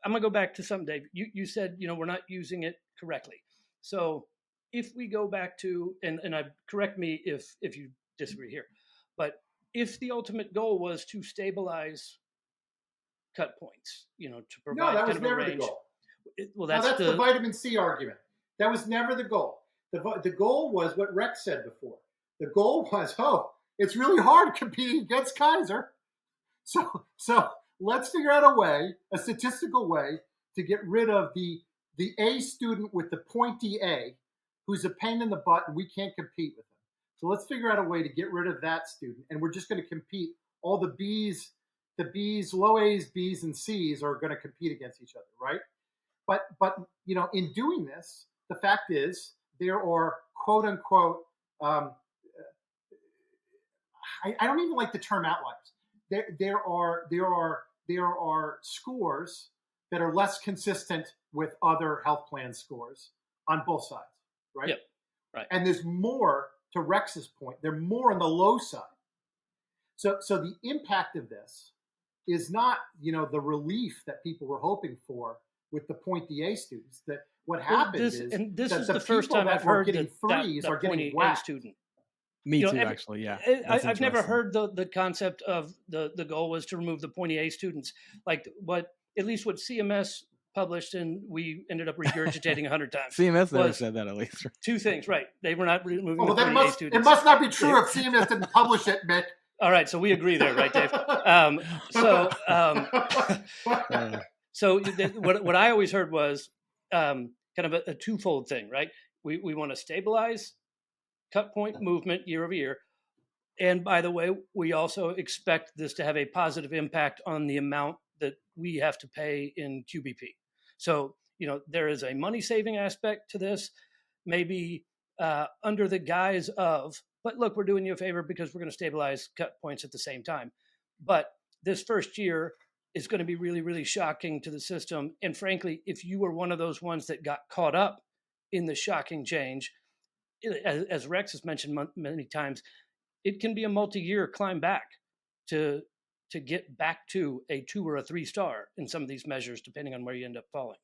I'm gonna go back to something, Dave. You said, we're not using it correctly. So if we go back to, and I correct me if you disagree here, but if the ultimate goal was to stabilize cut points, to No, provide that kind was of a never the range. goal. Well, Now that's that's the vitamin C argument. That was never the goal. The goal was what Rex said before. The goal was, it's really hard competing against Kaiser. So let's figure out a statistical way to get rid of the A student with the pointy A, who's a pain in the butt and we can't compete with him. So let's figure out a way to get rid of that student, and we're just going to compete. All the B's, low A's, B's, and C's are going to compete against each other, right? But in doing this, the fact is there are quote unquote. I don't even like the term outliers. There are scores that are less consistent with other health plan scores on both sides, right? Yep. Right. And there's more, to Rex's point, they're more on the low side. So the impact of this is not, the relief that people were hoping for with the pointy A students. That what happened is the first time I've heard getting threes are getting whacked. student. Me too, actually. Yeah, I've never heard the concept of the goal was to remove the pointy A students, like what CMS published, and we ended up regurgitating 100 times. CMS never said that, at least. Two things, right? They were not removing the pointy A students. It must not be true if CMS didn't publish it, Mick. All right, so we agree there, right, Dave? So what I always heard was kind of a twofold thing, right? We want to stabilize cut point movement year over year. And by the way, we also expect this to have a positive impact on the amount that we have to pay in QBP. So, there is a money saving aspect to this, maybe under the guise of, but look, we're doing you a favor because we're going to stabilize cut points at the same time. But this first year is going to be really, really shocking to the system. And frankly, if you were one of those ones that got caught up in the shocking change, as Rex has mentioned many times, it can be a multi-year climb back to get back to a 2 or a 3 star in some of these measures, depending on where you end up falling.